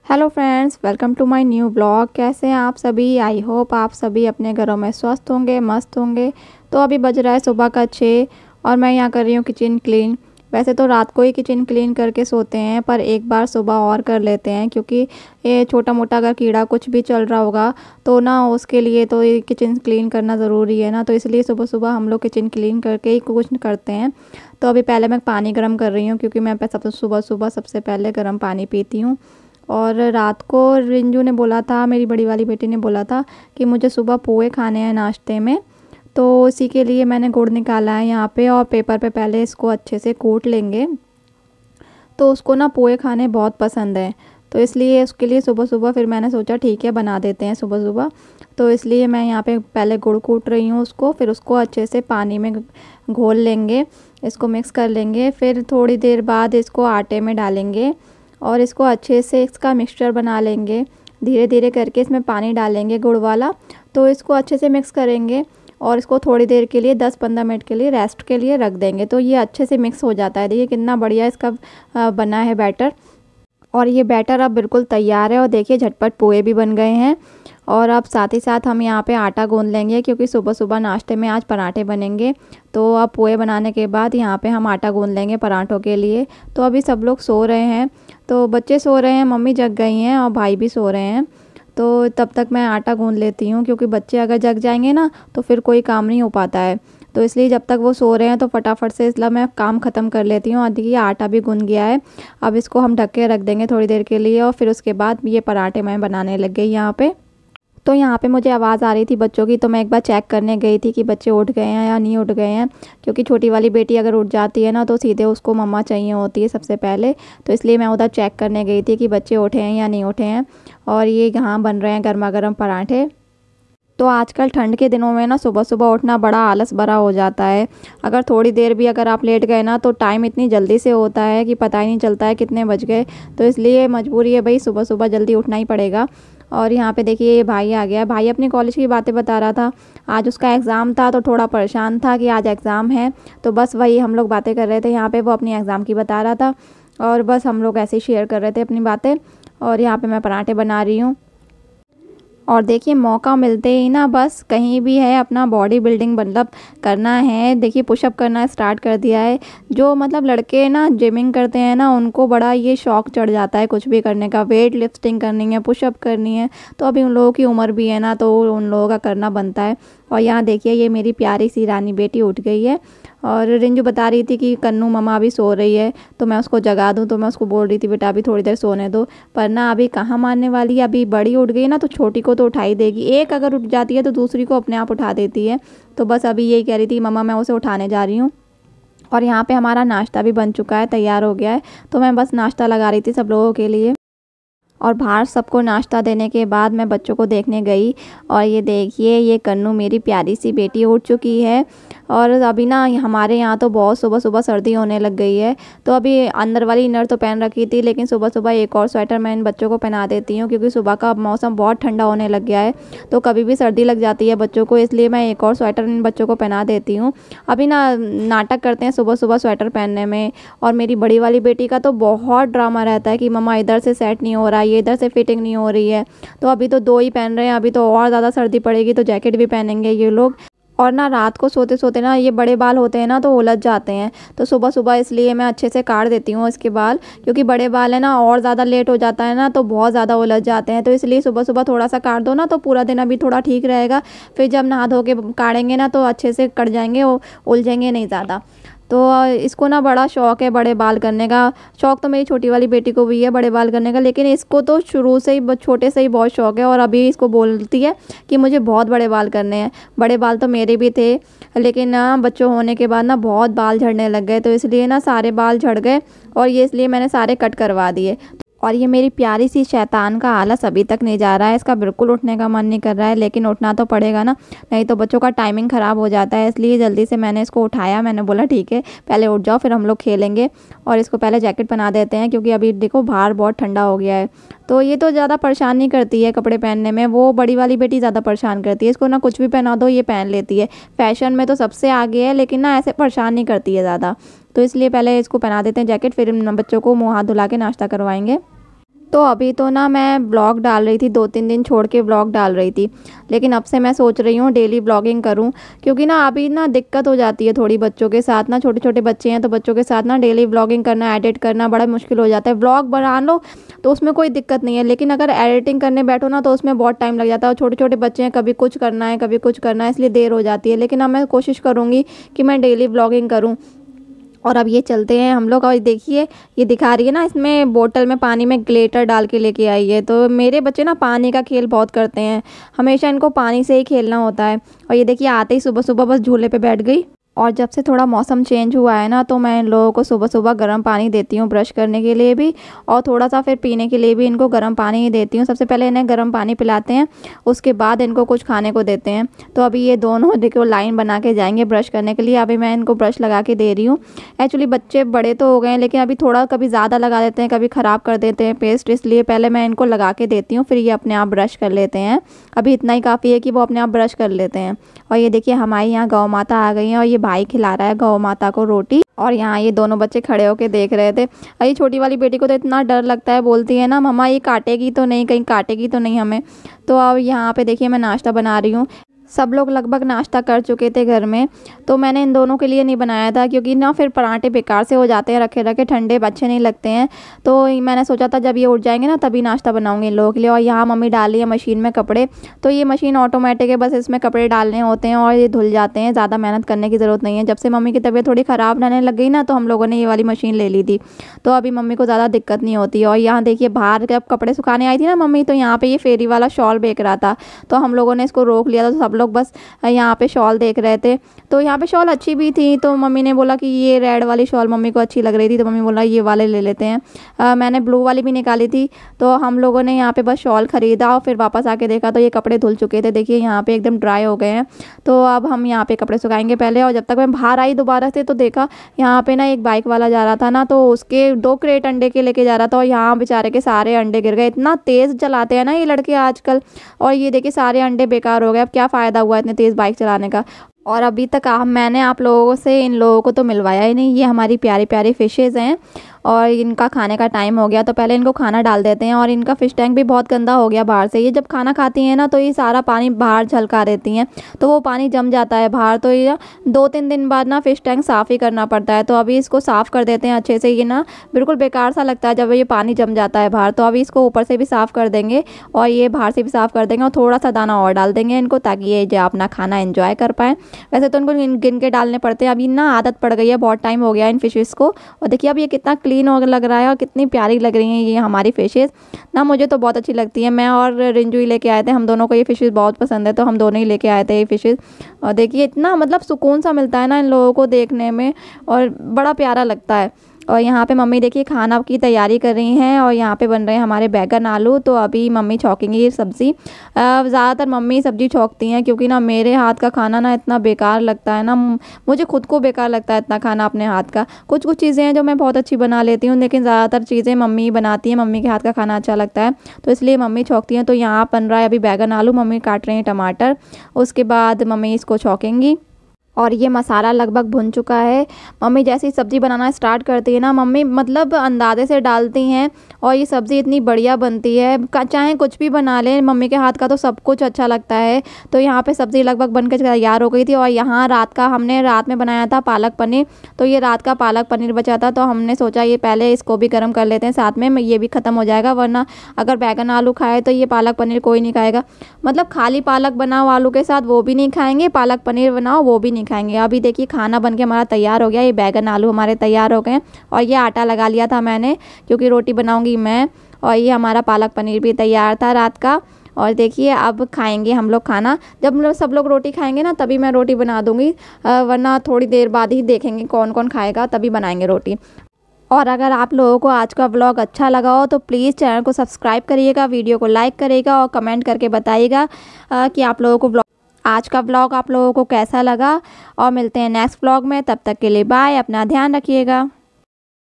Hello friends, welcome to my new blog. कैसे हैं आप सभी? आई होप आप सभी अपने घरों में स्वस्थ होंगे, मस्त होंगे। तो अभी बज रहा है सुबह का 6 और मैं यहाँ कर रही हूँ किचन क्लीन। वैसे तो रात को ही किचन क्लीन करके सोते हैं, पर एक बार सुबह और कर लेते हैं क्योंकि ये छोटा मोटा अगर कीड़ा कुछ भी चल रहा होगा तो ना उसके लिए तो ये किचन क्लीन करना ज़रूरी है ना। तो इसलिए सुबह सुबह हम लोग किचन क्लीन करके ही कुछ करते हैं। तो अभी पहले मैं पानी गर्म कर रही हूँ क्योंकि मैं सब सुबह सुबह सबसे पहले गर्म पानी पीती हूँ। और रात को रिंजू ने बोला था, मेरी बड़ी वाली बेटी ने बोला था कि मुझे सुबह पोहे खाने हैं नाश्ते में। तो इसी के लिए मैंने गुड़ निकाला है यहाँ पे और पेपर पे पहले इसको अच्छे से कूट लेंगे। तो उसको ना पोहे खाने बहुत पसंद है, तो इसलिए उसके लिए सुबह सुबह फिर मैंने सोचा ठीक है बना देते हैं सुबह सुबह। तो इसलिए मैं यहाँ पे पहले गुड़ कूट रही हूँ उसको, फिर उसको अच्छे से पानी में घोल लेंगे, इसको मिक्स कर लेंगे। फिर थोड़ी देर बाद इसको आटे में डालेंगे और इसको अच्छे से इसका मिक्सचर बना लेंगे। धीरे धीरे करके इसमें पानी डालेंगे गुड़ वाला, तो इसको अच्छे से मिक्स करेंगे और इसको थोड़ी देर के लिए 10-15 मिनट के लिए रेस्ट के लिए रख देंगे। तो ये अच्छे से मिक्स हो जाता है। देखिए कितना बढ़िया इसका बना है बैटर। और ये बैटर अब बिल्कुल तैयार है और देखिए झटपट पोहे भी बन गए हैं। और अब साथ ही साथ हम यहाँ पे आटा गूंद लेंगे क्योंकि सुबह सुबह नाश्ते में आज पराठे बनेंगे। तो अब पोहे बनाने के बाद यहाँ पे हम आटा गूंद लेंगे पराठों के लिए। तो अभी सब लोग सो रहे हैं, तो बच्चे सो रहे हैं, मम्मी जग गई हैं और भाई भी सो रहे हैं। तो तब तक मैं आटा गूंद लेती हूँ क्योंकि बच्चे अगर जग जाएंगे ना तो फिर कोई काम नहीं हो पाता है। तो इसलिए जब तक वो सो रहे हैं तो फटाफट से इसलिए मैं काम ख़त्म कर लेती हूँ। और देखिए आटा भी गूंद गया है। अब इसको हम ढक के रख देंगे थोड़ी देर के लिए और फिर उसके बाद ये पराठे मैं बनाने लग गई यहाँ पे। तो यहाँ पे मुझे आवाज़ आ रही थी बच्चों की, तो मैं एक बार चेक करने गई थी कि बच्चे उठ गए हैं या नहीं उठ गए हैं। क्योंकि छोटी वाली बेटी अगर उठ जाती है ना तो सीधे उसको मम्मा चाहिए होती है सबसे पहले। तो इसलिए मैं उधर चेक करने गई थी कि बच्चे उठे हैं या नहीं उठे हैं। और ये यहाँ बन रहे हैं गर्मा गर्म पराठे। तो आजकल ठंड के दिनों में ना सुबह सुबह उठना बड़ा आलस भरा हो जाता है। अगर थोड़ी देर भी अगर आप लेट गए ना तो टाइम इतनी जल्दी से होता है कि पता ही नहीं चलता है कितने बज गए। तो इसलिए मजबूरी है भाई, सुबह सुबह जल्दी उठना ही पड़ेगा। और यहाँ पे देखिए ये भाई आ गया। भाई अपनी कॉलेज की बातें बता रहा था। आज उसका एग्ज़ाम था तो थोड़ा परेशान था कि आज एग्ज़ाम है। तो बस वही हम लोग बातें कर रहे थे यहाँ पे, वो अपनी एग्ज़ाम की बता रहा था और बस हम लोग ऐसे ही शेयर कर रहे थे अपनी बातें। और यहाँ पे मैं पराठे बना रही हूँ। और देखिए मौका मिलते ही ना बस कहीं भी है अपना बॉडी बिल्डिंग मतलब करना है। देखिए पुशअप करना स्टार्ट कर दिया है। जो मतलब लड़के ना जिमिंग करते हैं ना उनको बड़ा ये शौक चढ़ जाता है कुछ भी करने का। वेट लिफ्टिंग करनी है, पुशअप करनी है, तो अभी उन लोगों की उम्र भी है ना तो उन लोगों का करना बनता है। और यहाँ देखिए ये मेरी प्यारी सी रानी बेटी उठ गई है। और रिंजू बता रही थी कि कन्नू मम्मा अभी सो रही है तो मैं उसको जगा दूँ। तो मैं उसको बोल रही थी बेटा अभी थोड़ी देर सोने दो, पर ना अभी कहाँ मानने वाली है। अभी बड़ी उठ गई ना तो छोटी को तो उठा ही देगी। एक अगर उठ जाती है तो दूसरी को अपने आप उठा देती है। तो बस अभी यही कह रही थी मम्मा मैं उसे उठाने जा रही हूँ। और यहाँ पे हमारा नाश्ता भी बन चुका है, तैयार हो गया है। तो मैं बस नाश्ता लगा रही थी सब लोगों के लिए। और बाहर सबको नाश्ता देने के बाद मैं बच्चों को देखने गई और ये देखिए ये कन्नू मेरी प्यारी सी बेटी उठ चुकी है। और अभी ना हमारे यहाँ तो बहुत सुबह सुबह सर्दी होने लग गई है। तो अभी अंदर वाली इनर तो पहन रखी थी, लेकिन सुबह सुबह एक और स्वेटर मैं इन बच्चों को पहना देती हूँ क्योंकि सुबह का मौसम बहुत ठंडा होने लग गया है। तो कभी भी सर्दी लग जाती है बच्चों को, इसलिए मैं एक और स्वेटर इन बच्चों को पहना देती हूँ। अभी ना नाटक करते हैं सुबह सुबह स्वेटर पहनने में। और मेरी बड़ी वाली बेटी का तो बहुत ड्रामा रहता है कि मम्मा इधर से सेट नहीं हो रहा, ये इधर से फिटिंग नहीं हो रही है। तो अभी तो दो ही पहन रहे हैं, अभी तो और ज़्यादा सर्दी पड़ेगी तो जैकेट भी पहनेंगे ये लोग। और ना रात को सोते सोते ना ये बड़े बाल होते हैं ना तो उलझ जाते हैं। तो सुबह सुबह इसलिए मैं अच्छे से काट देती हूँ इसके बाल, क्योंकि बड़े बाल है ना और ज़्यादा लेट हो जाता है ना तो बहुत ज़्यादा उलझ जाते हैं। तो इसलिए सुबह सुबह थोड़ा सा काट दो ना तो पूरा दिन अभी थोड़ा ठीक रहेगा। फिर जब नहा धो के काटेंगे ना तो अच्छे से कट जाएंगे, वो उलझेंगे नहीं ज़्यादा। तो इसको ना बड़ा शौक़ है बड़े बाल करने का। शौक़ तो मेरी छोटी वाली बेटी को भी है बड़े बाल करने का, लेकिन इसको तो शुरू से ही छोटे से ही बहुत शौक़ है। और अभी इसको बोलती है कि मुझे बहुत बड़े बाल करने हैं। बड़े बाल तो मेरे भी थे, लेकिन ना बच्चों होने के बाद ना बहुत बाल झड़ने लग गए, तो इसलिए ना सारे बाल झड़ गए और ये इसलिए मैंने सारे कट करवा दिए। और ये मेरी प्यारी सी शैतान का आलस अभी तक नहीं जा रहा है। इसका बिल्कुल उठने का मन नहीं कर रहा है, लेकिन उठना तो पड़ेगा ना, नहीं तो बच्चों का टाइमिंग ख़राब हो जाता है। इसलिए जल्दी से मैंने इसको उठाया। मैंने बोला ठीक है पहले उठ जाओ फिर हम लोग खेलेंगे। और इसको पहले जैकेट पहना देते हैं क्योंकि अभी देखो बाहर बहुत ठंडा हो गया है। तो ये तो ज़्यादा परेशान नहीं करती है कपड़े पहनने में, वो बड़ी वाली बेटी ज़्यादा परेशान करती है। इसको ना कुछ भी पहना दो ये पहन लेती है। फ़ैशन में तो सबसे आगे है, लेकिन ना ऐसे परेशान नहीं करती है ज़्यादा। तो इसलिए पहले इसको पहना देते हैं जैकेट, फिर बच्चों को मुँह हाथ धुला के नाश्ता करवाएंगे। तो अभी तो ना मैं ब्लॉग डाल रही थी, 2-3 दिन छोड़ के ब्लॉग डाल रही थी, लेकिन अब से मैं सोच रही हूँ डेली ब्लॉगिंग करूँ, क्योंकि ना अभी ना दिक्कत हो जाती है थोड़ी बच्चों के साथ ना, छोटे छोटे बच्चे हैं तो बच्चों के साथ ना डेली ब्लॉगिंग करना, एडिट करना बड़ा मुश्किल हो जाता है। ब्लॉग बना लो तो उसमें कोई दिक्कत नहीं है, लेकिन अगर एडिटिंग करने बैठो ना तो उसमें बहुत टाइम लग जाता है, और छोटे छोटे बच्चे हैं, कभी कुछ करना है कभी कुछ करना है, इसलिए देर हो जाती है। लेकिन अब मैं कोशिश करूँगी कि मैं डेली ब्लॉगिंग करूँ। और अब ये चलते हैं हम लोग, और देखिए ये दिखा रही है ना, इसमें बोतल में पानी में ग्लिटर डाल के लेके आई है। तो मेरे बच्चे ना पानी का खेल बहुत करते हैं, हमेशा इनको पानी से ही खेलना होता है। और ये देखिए आते ही सुबह सुबह बस झूले पे बैठ गई। और जब से थोड़ा मौसम चेंज हुआ है ना, तो मैं इन लोगों को सुबह सुबह गर्म पानी देती हूँ ब्रश करने के लिए भी, और थोड़ा सा फिर पीने के लिए भी इनको गर्म पानी ही देती हूँ। सबसे पहले इन्हें गर्म पानी पिलाते हैं, उसके बाद इनको कुछ खाने को देते हैं। तो अभी ये दोनों देखो लाइन बना के जाएंगे ब्रश करने के लिए। अभी मैं इनको ब्रश लगा के दे रही हूँ। एक्चुअली बच्चे बड़े तो हो गए हैं, लेकिन अभी थोड़ा कभी ज़्यादा लगा देते हैं, कभी ख़राब कर देते हैं पेस्ट, इसलिए पहले मैं इनको लगा के देती हूँ, फिर ये अपने आप ब्रश कर लेते हैं। अभी इतना ही काफ़ी है कि वो अपने आप ब्रश कर लेते हैं। और ये देखिए हमारे यहाँ गौ माता आ गई हैं, और ये भाई खिला रहा है गौ माता को रोटी। और यहाँ ये दोनों बच्चे खड़े होके देख रहे थे। और ये छोटी वाली बेटी को तो इतना डर लगता है, बोलती है ना मम्मा ये काटेगी तो नहीं, कहीं काटेगी तो नहीं हमें। तो अब यहाँ पे देखिए मैं नाश्ता बना रही हूँ। सब लोग लगभग नाश्ता कर चुके थे घर में, तो मैंने इन दोनों के लिए नहीं बनाया था, क्योंकि ना फिर पराठे बेकार से हो जाते हैं रखे रखे, ठंडे अच्छे नहीं लगते हैं। तो मैंने सोचा था जब ये उठ जाएंगे ना तभी नाश्ता बनाऊंगी इन लोगों के लिए। और यहाँ मम्मी डाल रही है मशीन में कपड़े। तो ये मशीन ऑटोमेटिक है, बस इसमें कपड़े डालने होते हैं और ये धुल जाते हैं, ज़्यादा मेहनत करने की ज़रूरत नहीं है। जब से मम्मी की तबीयत थोड़ी ख़राब रहने लग गई ना, तो हम लोगों ने ये वाली मशीन ले ली थी, तो अभी मम्मी को ज़्यादा दिक्कत नहीं होती। और यहाँ देखिए बाहर जब कपड़े सुखाने आई थी ना मम्मी, तो यहाँ पर ये फेरी वाला शॉल बेच रहा था, तो हम लोगों ने इसको रोक लिया था। तो सब लोग बस यहाँ पे शॉल देख रहे थे। तो यहाँ पे शॉल अच्छी भी थी, तो मम्मी ने बोला कि ये रेड वाली शॉल मम्मी को अच्छी लग रही थी, तो मम्मी बोला ये वाले ले लेते हैं। मैंने ब्लू वाली भी निकाली थी। तो हम लोगों ने यहाँ पे बस शॉल ख़रीदा और फिर वापस आके देखा तो ये कपड़े धुल चुके थे। देखिए यहाँ पे एकदम ड्राई हो गए हैं। तो अब हम यहाँ पे कपड़े सुखाएंगे पहले। और जब तक मैं बाहर आई दोबारा से, तो देखा यहाँ पे ना एक बाइक वाला जा रहा था ना, तो उसके 2 क्रेट अंडे के लेके जा रहा था, और यहाँ बेचारे के सारे अंडे गिर गए। इतना तेज़ चलाते हैं ना ये लड़के आजकल। और ये देखिए सारे अंडे बेकार हो गए। अब क्या फ़ायदा हुआ इतने तेज़ बाइक चलाने का। और अभी तक मैंने आप लोगों से इन लोगों को तो मिलवाया ही नहीं। ये हमारी प्यारी प्यारी फ़िशेज़ हैं, और इनका खाने का टाइम हो गया, तो पहले इनको खाना डाल देते हैं। और इनका फ़िश टैंक भी बहुत गंदा हो गया बाहर से। ये जब खाना खाती हैं ना, तो ये सारा पानी बाहर झलका देती हैं, तो वो पानी जम जाता है बाहर। तो ये 2-3 दिन बाद ना फ़िश टैंक साफ़ ही करना पड़ता है। तो अभी इसको साफ़ कर देते हैं अच्छे से। ये ना बिल्कुल बेकार सा लगता है जब ये पानी जम जाता है बाहर। तो अभी इसको ऊपर से भी साफ़ कर देंगे, और ये बाहर से भी साफ़ कर देंगे, और थोड़ा सा दाना और डाल देंगे इनको, ताकि ये जो अपना खाना एंजॉय कर पाएँ। वैसे तो इनको गिन के डालने पड़ते हैं, अभी ना आदत पड़ गई है, बहुत टाइम हो गया इन फिशेज़ को। और देखिए अब ये कितना क्लीन हो लग रहा है, और कितनी प्यारी लग रही हैं ये हमारी फिशेज़ ना। मुझे तो बहुत अच्छी लगती है। मैं और रिंजू ही लेके आए थे, हम दोनों को ये फिशेज़ बहुत पसंद है, तो हम दोनों ही लेके आए थे ये फिशेज़। और देखिए इतना मतलब सुकून सा मिलता है ना इन लोगों को देखने में, और बड़ा प्यारा लगता है। और यहाँ पे मम्मी देखिए खाना की तैयारी कर रही हैं, और यहाँ पे बन रहे हैं हमारे बैगन आलू। तो अभी मम्मी छौंकेंगी ये सब्ज़ी। ज़्यादातर मम्मी सब्ज़ी छौंकती हैं, क्योंकि ना मेरे हाथ का खाना ना इतना बेकार लगता है ना, मुझे खुद को बेकार लगता है इतना खाना अपने हाथ का। कुछ कुछ चीज़ें हैं जो मैं बहुत अच्छी बना लेती हूँ, लेकिन ज़्यादातर चीज़ें मम्मी बनाती हैं, मम्मी के हाथ का खाना अच्छा लगता है, तो इसलिए मम्मी छौंकती हैं। तो यहाँ बन रहा है अभी बैगन आलू, मम्मी काट रही हैं टमाटर, उसके बाद मम्मी इसको छौंकेंगी। और ये मसाला लगभग भुन चुका है। मम्मी जैसी सब्ज़ी बनाना स्टार्ट करती है ना, मम्मी मतलब अंदाज़े से डालती हैं, और ये सब्ज़ी इतनी बढ़िया बनती है। चाहे कुछ भी बना लें, मम्मी के हाथ का तो सब कुछ अच्छा लगता है। तो यहाँ पे सब्ज़ी लगभग बन के तैयार हो गई थी। और यहाँ हमने रात में बनाया था पालक पनीर, तो ये रात का पालक पनीर बचा था, तो हमने सोचा ये पहले इसको भी गर्म कर लेते हैं साथ में, ये भी ख़त्म हो जाएगा। वरना अगर बैगन आलू खाए तो ये पालक पनीर कोई नहीं खाएगा। मतलब खाली पालक बनाओ आलू के साथ, वो भी नहीं खाएंगे, पालक पनीर बनाओ वो भी नहीं खाएंगे। अभी देखिए खाना बनके हमारा तैयार हो गया, ये बैगन आलू हमारे तैयार हो गए। और ये आटा लगा लिया था मैंने, क्योंकि रोटी बनाऊंगी मैं। और ये हमारा पालक पनीर भी तैयार था रात का। और देखिए अब खाएंगे हम लोग खाना। जब सब लोग रोटी खाएंगे ना, तभी मैं रोटी बना दूंगी, वरना थोड़ी देर बाद ही देखेंगे कौन कौन खाएगा, तभी बनाएंगे रोटी। और अगर आप लोगों को आज का व्लॉग अच्छा लगा हो, तो प्लीज़ चैनल को सब्सक्राइब करिएगा, वीडियो को लाइक करिएगा, और कमेंट करके बताइएगा कि आप लोगों को आज का व्लॉग आप लोगों को कैसा लगा। और मिलते हैं नेक्स्ट व्लॉग में, तब तक के लिए बाय, अपना ध्यान रखिएगा।